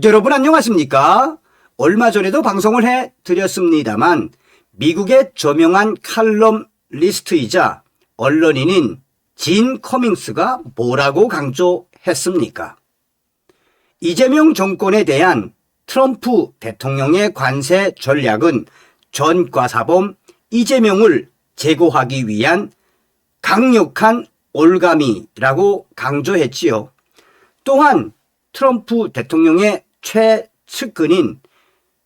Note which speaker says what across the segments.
Speaker 1: 여러분 안녕하십니까? 얼마 전에도 방송을 해드렸습니다만 미국의 저명한 칼럼리스트이자 언론인인 진 커밍스가 뭐라고 강조했습니까? 이재명 정권에 대한 트럼프 대통령의 관세 전략은 전과사범 이재명을 제거하기 위한 강력한 올가미라고 강조했지요. 또한 트럼프 대통령의 최측근인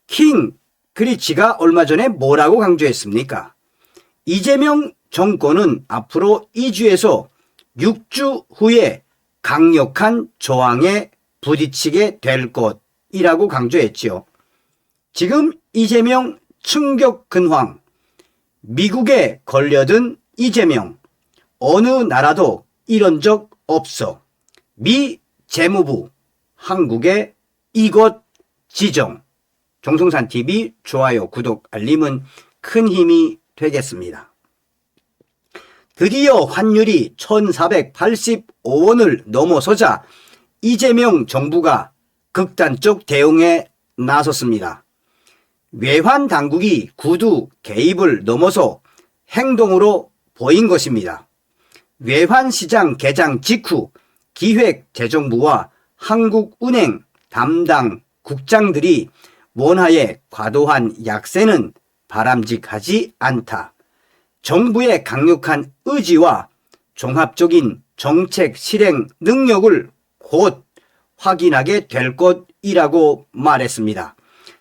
Speaker 1: 킹 그리치가 얼마 전에 뭐라고 강조했습니까? 이재명 정권은 앞으로 2주에서 6주 후에 강력한 저항에 부딪히게 될 것이라고 강조했지요. 지금 이재명 충격 근황, 미국에 걸려든 이재명, 어느 나라도 이런 적 없어. 미 재무부, 한국의 이것 지정. 정성산TV 좋아요, 구독, 알림은 큰 힘이 되겠습니다. 드디어 환율이 1485원을 넘어서자 이재명 정부가 극단적 대응에 나섰습니다. 외환 당국이 구두 개입을 넘어서 행동으로 보인 것입니다. 외환시장 개장 직후 기획재정부와 한국은행 담당 국장들이 원화의 과도한 약세는 바람직하지 않다. 정부의 강력한 의지와 종합적인 정책 실행 능력을 곧 확인하게 될 것이라고 말했습니다.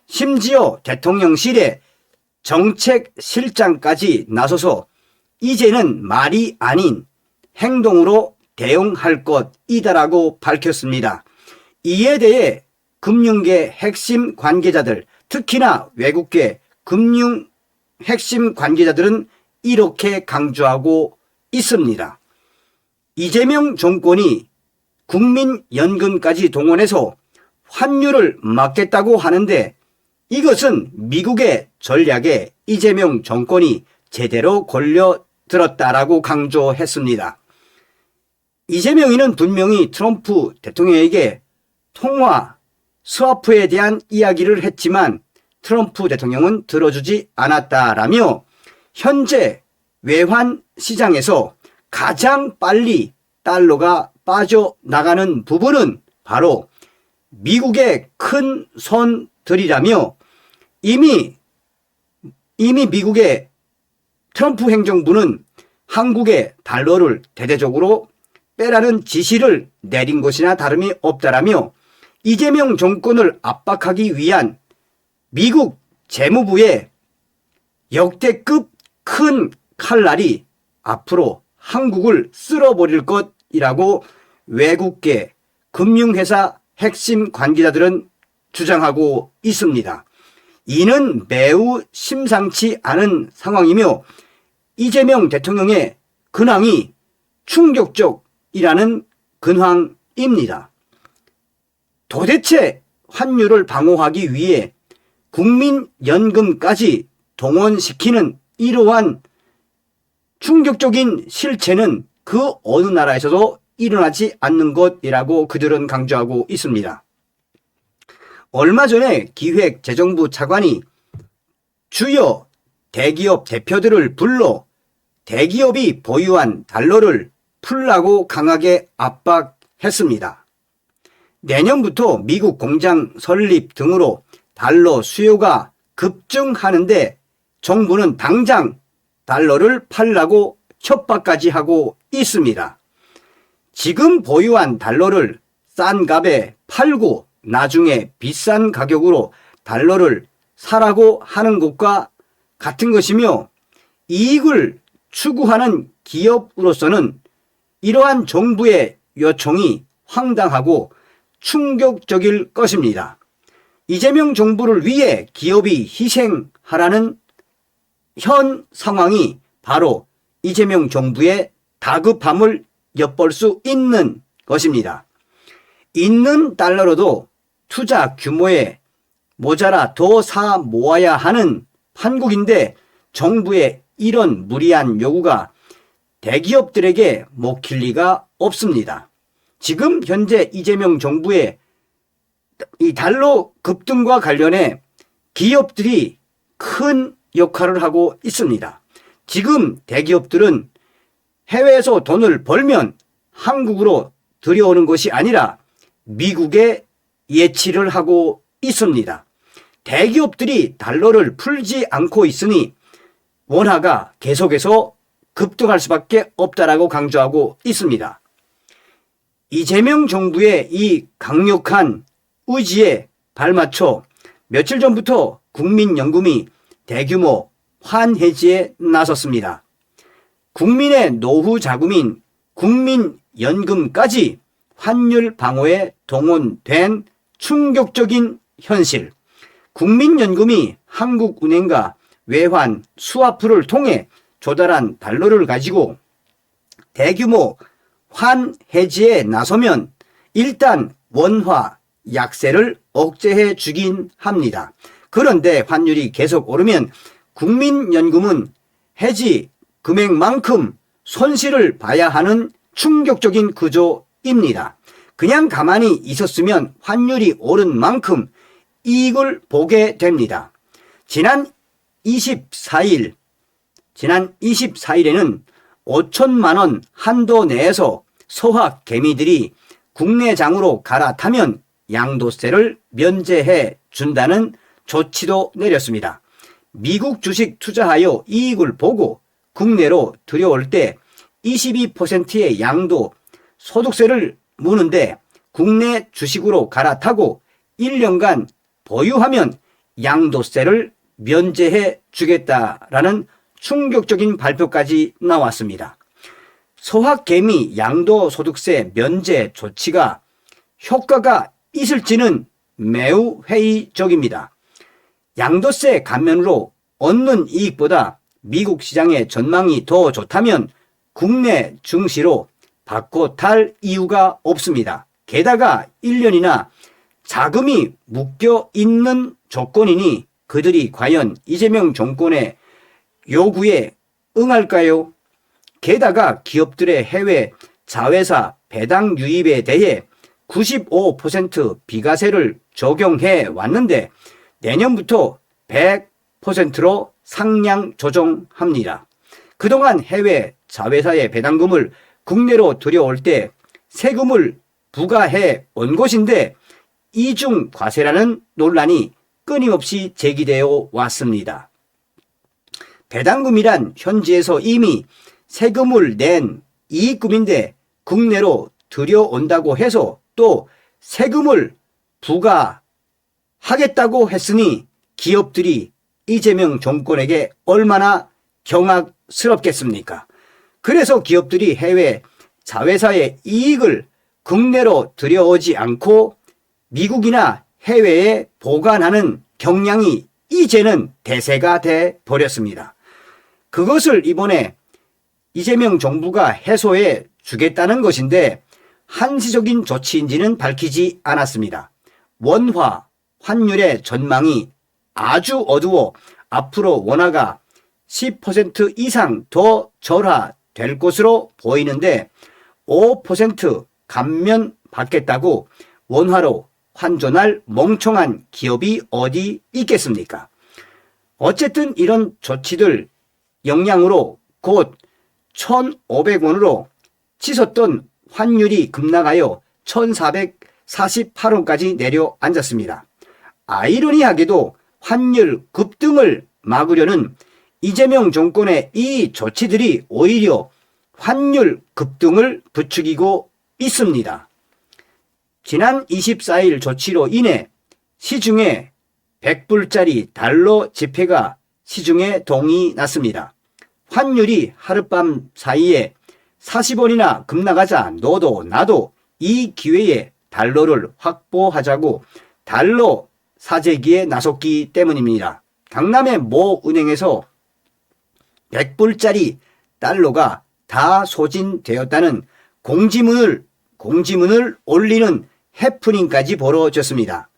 Speaker 1: 심지어 대통령실의 정책실장까지 나서서 이제는 말이 아닌 행동으로 대응할 것이다라고 밝혔습니다. 이에 대해 금융계 핵심 관계자들, 특히나 외국계 금융 핵심 관계자들은 이렇게 강조하고 있습니다. 이재명 정권이 국민연금까지 동원해서 환율을 막겠다고 하는데 이것은 미국의 전략에 이재명 정권이 제대로 걸려들었다라고 강조했습니다. 이재명이는 분명히 트럼프 대통령에게 통화 스와프에 대한 이야기를 했지만 트럼프 대통령은 들어주지 않았다라며 현재 외환 시장에서 가장 빨리 달러가 빠져나가는 부분은 바로 미국의 큰 손들이라며 이미 미국의 트럼프 행정부는 한국의 달러를 대대적으로 빼라는 지시를 내린 것이나 다름이 없다라며 이재명 정권을 압박하기 위한 미국 재무부의 역대급 큰 칼날이 앞으로 한국을 쓸어버릴 것이라고 외국계 금융회사 핵심 관계자들은 주장하고 있습니다. 이는 매우 심상치 않은 상황이며 이재명 대통령의 근황이 충격적이라는 근황입니다. 도대체 환율을 방어하기 위해 국민연금까지 동원시키는 이러한 충격적인 실체는 그 어느 나라에서도 일어나지 않는 것이라고 그들은 강조하고 있습니다. 얼마 전에 기획재정부 차관이 주요 대기업 대표들을 불러 대기업이 보유한 달러를 풀라고 강하게 압박했습니다. 내년부터 미국 공장 설립 등으로 달러 수요가 급증하는데 정부는 당장 달러를 팔라고 협박까지 하고 있습니다. 지금 보유한 달러를 싼 값에 팔고 나중에 비싼 가격으로 달러를 사라고 하는 것과 같은 것이며 이익을 추구하는 기업으로서는 이러한 정부의 요청이 황당하고 충격적일 것입니다. 이재명 정부를 위해 기업이 희생하라는 현 상황이 바로 이재명 정부의 다급함을 엿볼 수 있는 것입니다. 있는 달러로도 투자 규모에 모자라 더 사 모아야 하는 한국인데 정부의 이런 무리한 요구가 대기업들에게 먹힐 리가 없습니다. 지금 현재 이재명 정부의 이 달러 급등과 관련해 기업들이 큰 역할을 하고 있습니다. 지금 대기업들은 해외에서 돈을 벌면 한국으로 들여오는 것이 아니라 미국에 예치를 하고 있습니다. 대기업들이 달러를 풀지 않고 있으니 원화가 계속해서 급등할 수밖에 없다라고 강조하고 있습니다. 이재명 정부의 이 강력한 의지에 발맞춰 며칠 전부터 국민연금이 대규모 환해지에 나섰습니다. 국민의 노후 자금인 국민연금까지 환율 방어에 동원된 충격적인 현실. 국민연금이 한국은행과 외환 스와프를 통해 조달한 달러를 가지고 대규모 환해지에 나서면 일단 원화 약세를 억제해 주긴 합니다. 그런데 환율이 계속 오르면 국민연금은 해지 금액만큼 손실을 봐야 하는 충격적인 구조입니다. 그냥 가만히 있었으면 환율이 오른 만큼 이익을 보게 됩니다. 지난 24일에는 5천만 원 한도 내에서 서학 개미들이 국내장으로 갈아타면 양도세를 면제해 준다는 조치도 내렸습니다. 미국 주식 투자하여 이익을 보고 국내로 들여올 때 22%의 양도 소득세를 무는데 국내 주식으로 갈아타고 1년간 보유하면 양도세를 면제해 주겠다라는 충격적인 발표까지 나왔습니다. 서학개미 양도소득세 면제 조치가 효과가 있을지는 매우 회의적입니다. 양도세 감면으로 얻는 이익보다 미국 시장의 전망이 더 좋다면 국내 증시로 바꿔 탈 이유가 없습니다. 게다가 1년이나 자금이 묶여 있는 조건이니 그들이 과연 이재명 정권의 요구에 응할까요? 게다가 기업들의 해외 자회사 배당 유입에 대해 95% 비과세를 적용해 왔는데 내년부터 100%로 상향 조정합니다. 그동안 해외 자회사의 배당금을 국내로 들여올 때 세금을 부과해 온 것인데 이중 과세라는 논란이 끊임없이 제기되어 왔습니다. 배당금이란 현지에서 이미 세금을 낸 이익금인데 국내로 들여온다고 해서 또 세금을 부과하겠다고 했으니 기업들이 이재명 정권에게 얼마나 경악스럽겠습니까? 그래서 기업들이 해외 자회사의 이익을 국내로 들여오지 않고 미국이나 해외에 보관하는 경향이 이제는 대세가 돼 버렸습니다. 그것을 이번에 이재명 정부가 해소해 주겠다는 것인데 한시적인 조치인지는 밝히지 않았습니다. 원화, 환율의 전망이 아주 어두워 앞으로 원화가 10% 이상 더 절하될 것으로 보이는데 5% 감면 받겠다고 원화로 환전할 멍청한 기업이 어디 있겠습니까? 어쨌든 이런 조치들 영향으로 곧 1,500원으로 치솟던 환율이 급락하여 1,448원까지 내려앉았습니다. 아이러니하게도 환율 급등을 막으려는 이재명 정권의 이 조치들이 오히려 환율 급등을 부추기고 있습니다. 지난 24일 조치로 인해 시중에 100불짜리 달러 지폐가 시중에 동이 났습니다. 환율이 하룻밤 사이에 40원이나 급락하자 너도 나도 이 기회에 달러를 확보하자고 달러 사재기에 나섰기 때문입니다. 강남의 모 은행에서 100불짜리 달러가 다 소진되었다는 공지문을 올리는 해프닝까지 벌어졌습니다.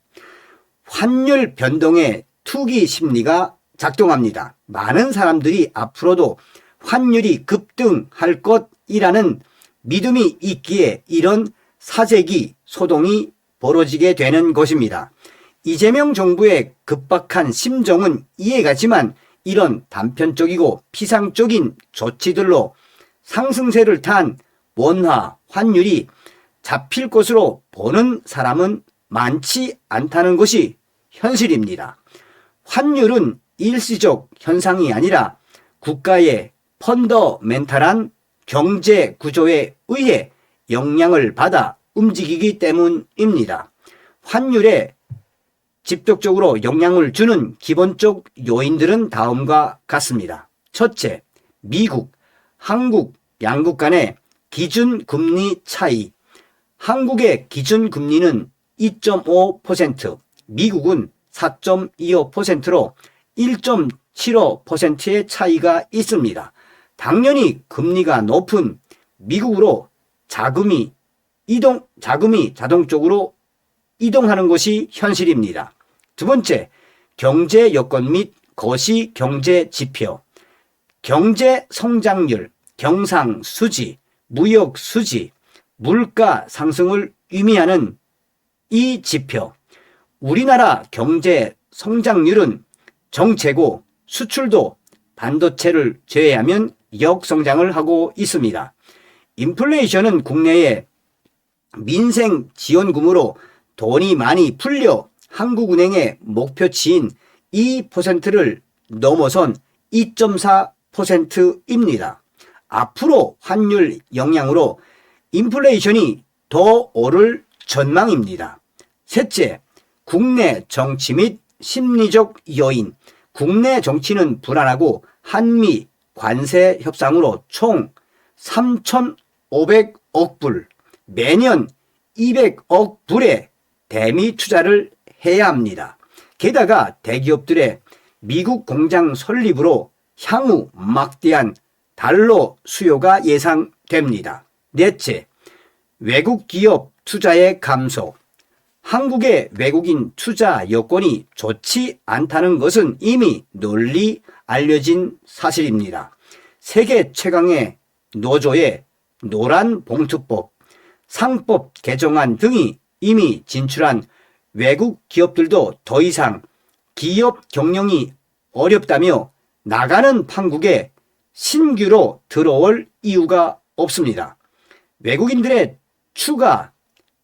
Speaker 1: 환율 변동에 투기 심리가 작동합니다. 많은 사람들이 앞으로도 환율이 급등할 것이라는 믿음이 있기에 이런 사재기 소동이 벌어지게 되는 것입니다. 이재명 정부의 급박한 심정은 이해가지만 이런 단편적이고 피상적인 조치들로 상승세를 탄 원화, 환율이 잡힐 것으로 보는 사람은 많지 않다는 것이 현실입니다. 환율은 일시적 현상이 아니라 국가의 펀더멘탈한 경제 구조에 의해 영향을 받아 움직이기 때문입니다. 환율에 직접적으로 영향을 주는 기본적 요인들은 다음과 같습니다. 첫째, 미국, 한국 양국 간의 기준금리 차이. 한국의 기준금리는 2.5%, 미국은 4.25%로 1.75%의 차이가 있습니다. 당연히 금리가 높은 미국으로 자금이 자동적으로 이동하는 것이 현실입니다. 두 번째, 경제 여건 및 거시 경제 지표. 경제 성장률, 경상 수지, 무역 수지, 물가 상승을 의미하는 이 지표. 우리나라 경제 성장률은 정체고 수출도 반도체를 제외하면 역성장을 하고 있습니다. 인플레이션은 국내에 민생 지원금으로 돈이 많이 풀려 한국은행의 목표치인 2%를 넘어선 2.4%입니다. 앞으로 환율 영향으로 인플레이션이 더 오를 전망입니다. 셋째, 국내 정치 및 심리적 요인. 국내 정치는 불안하고 한미 관세 협상으로 총 3,500억 불, 매년 200억 불의 대미 투자를 해야 합니다. 게다가 대기업들의 미국 공장 설립으로 향후 막대한 달러 수요가 예상됩니다. 넷째, 외국 기업 투자의 감소. 한국의 외국인 투자 여건이 좋지 않다는 것은 이미 널리 알려진 사실입니다. 세계 최강의 노조의 노란봉투법, 상법 개정안 등이 이미 진출한 외국 기업들도 더 이상 기업 경영이 어렵다며 나가는 판국에 신규로 들어올 이유가 없습니다. 외국인들의 추가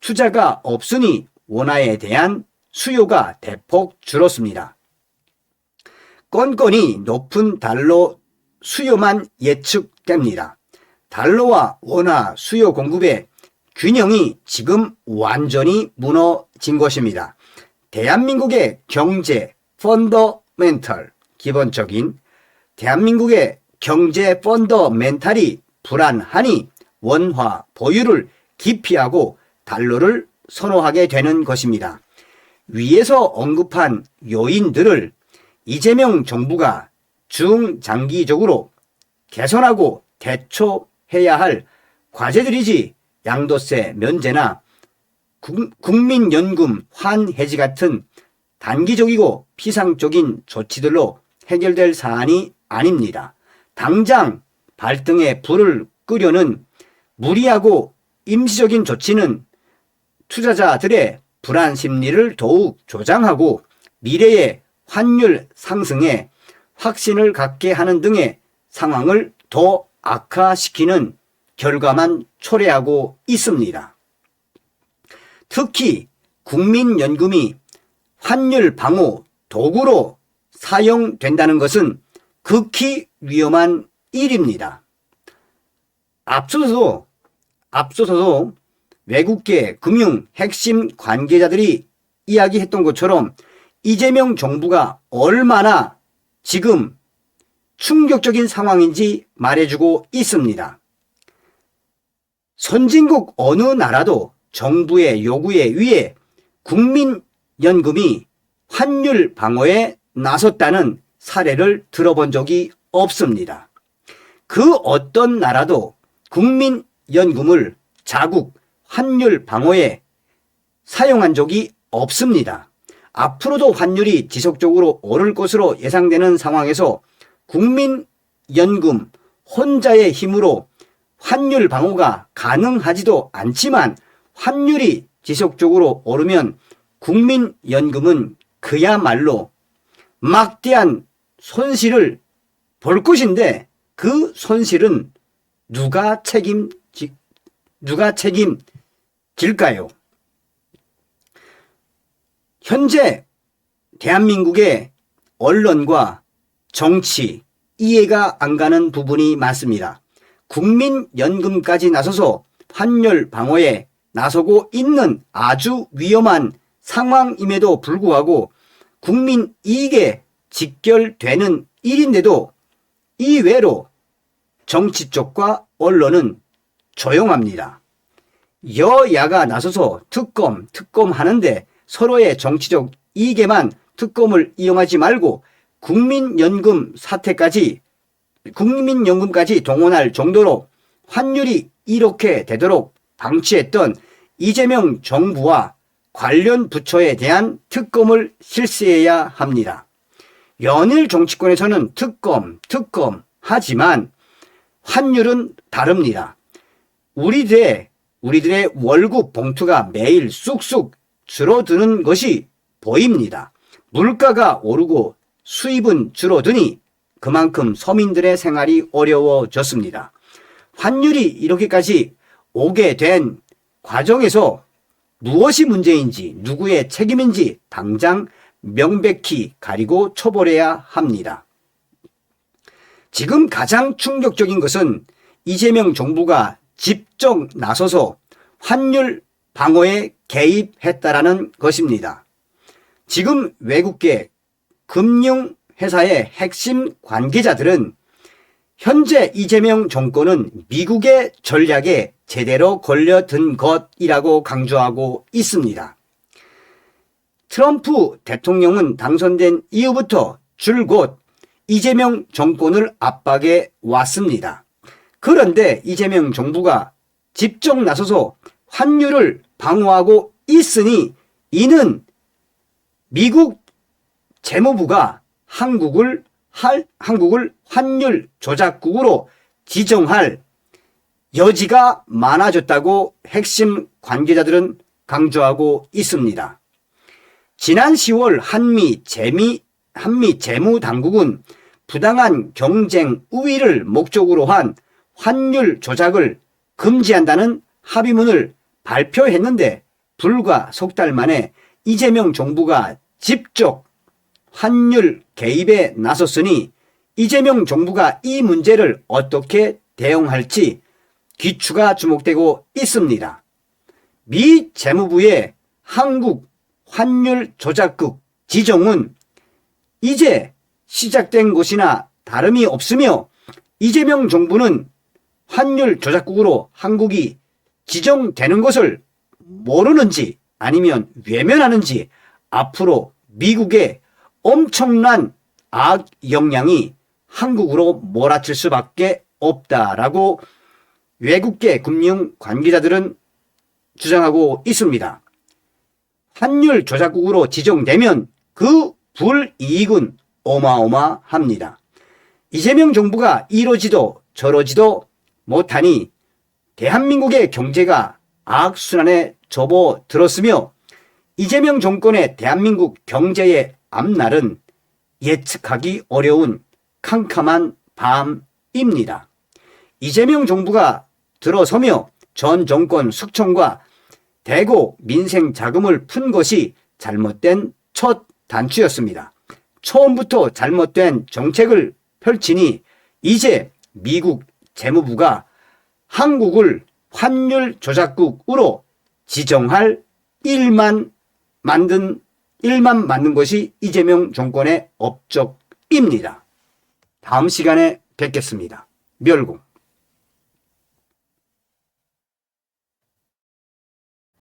Speaker 1: 투자가 없으니 원화에 대한 수요가 대폭 줄었습니다. 건건이 높은 달러 수요만 예측됩니다. 달러와 원화 수요 공급의 균형이 지금 완전히 무너진 것입니다. 대한민국의 경제 펀더멘탈, 기본적인 대한민국의 경제 펀더멘탈이 불안하니 원화 보유를 기피하고 달러를 선호하게 되는 것입니다. 위에서 언급한 요인들을 이재명 정부가 중장기적으로 개선하고 대처해야 할 과제들이지 양도세 면제나 국민연금 환해지 같은 단기적이고 피상적인 조치들로 해결될 사안이 아닙니다. 당장 발등에 불을 끄려는 무리하고 임시적인 조치는 투자자들의 불안 심리를 더욱 조장하고 미래의 환율 상승에 확신을 갖게 하는 등의 상황을 더 악화시키는 결과만 초래하고 있습니다. 특히 국민연금이 환율 방어 도구로 사용된다는 것은 극히 위험한 일입니다. 앞서서도 외국계 금융 핵심 관계자들이 이야기했던 것처럼 이재명 정부가 얼마나 지금 충격적인 상황인지 말해주고 있습니다. 선진국 어느 나라도 정부의 요구에 의해 국민연금이 환율 방어에 나섰다는 사례를 들어본 적이 없습니다. 그 어떤 나라도 국민연금을 자국 환율 방어에 사용한 적이 없습니다. 앞으로도 환율이 지속적으로 오를 것으로 예상되는 상황에서 국민연금 혼자의 힘으로 환율 방어가 가능하지도 않지만 환율이 지속적으로 오르면 국민연금은 그야말로 막대한 손실을 볼 것인데 그 손실은 누가 책임질까요? 현재 대한민국의 언론과 정치 이해가 안 가는 부분이 많습니다. 국민연금까지 나서서 환율 방어에 나서고 있는 아주 위험한 상황임에도 불구하고 국민 이익에 직결되는 일인데도 이외로 정치 쪽과 언론은 조용합니다. 여야가 나서서 특검 하는데 서로의 정치적 이익에만 특검을 이용하지 말고 국민연금까지 동원할 정도로 환율이 이렇게 되도록 방치했던 이재명 정부와 관련 부처에 대한 특검을 실시해야 합니다. 연일 정치권에서는 특검 하지만 환율은 다릅니다. 우리들의 월급 봉투가 매일 쑥쑥 줄어드는 것이 보입니다. 물가가 오르고 수입은 줄어드니 그만큼 서민들의 생활이 어려워졌습니다. 환율이 이렇게까지 오게 된 과정에서 무엇이 문제인지 누구의 책임인지 당장 명백히 가리고 처벌해야 합니다. 지금 가장 충격적인 것은 이재명 정부가 직접 나서서 환율 방어에 개입했다라는 것입니다. 지금 외국계 금융회사의 핵심 관계자들은 현재 이재명 정권은 미국의 전략에 제대로 걸려든 것이라고 강조하고 있습니다. 트럼프 대통령은 당선된 이후부터 줄곧 이재명 정권을 압박해 왔습니다. 그런데 이재명 정부가 직접 나서서 환율을 방어하고 있으니 이는 미국 재무부가 한국을 환율 조작국으로 지정할 여지가 많아졌다고 핵심 관계자들은 강조하고 있습니다. 지난 10월 한미 재무당국은 부당한 경쟁 우위를 목적으로 한 환율 조작을 금지한다는 합의문을 발표했는데 불과 석 달 만에 이재명 정부가 직접 환율 개입에 나섰으니 이재명 정부가 이 문제를 어떻게 대응할지 귀추가 주목되고 있습니다. 미 재무부의 한국 환율 조작국 지정은 이제 시작된 것이나 다름이 없으며 이재명 정부는 환율 조작국으로 한국이 지정되는 것을 모르는지 아니면 외면하는지 앞으로 미국의 엄청난 악 영향이 한국으로 몰아칠 수밖에 없다라고 외국계 금융 관계자들은 주장하고 있습니다. 환율 조작국으로 지정되면 그 불이익은 어마어마합니다. 이재명 정부가 이러지도 저러지도 못하니 대한민국의 경제가 악순환에 접어들었으며 이재명 정권의 대한민국 경제의 앞날은 예측하기 어려운 캄캄한 밤입니다. 이재명 정부가 들어서며 전 정권 숙청과 대고 민생 자금을 푼 것이 잘못된 첫 단추였습니다. 처음부터 잘못된 정책을 펼치니 이제 미국 재무부가 한국을 환율 조작국으로 지정할 일만 만든 것이 이재명 정권의 업적입니다. 다음 시간에 뵙겠습니다. 멸공.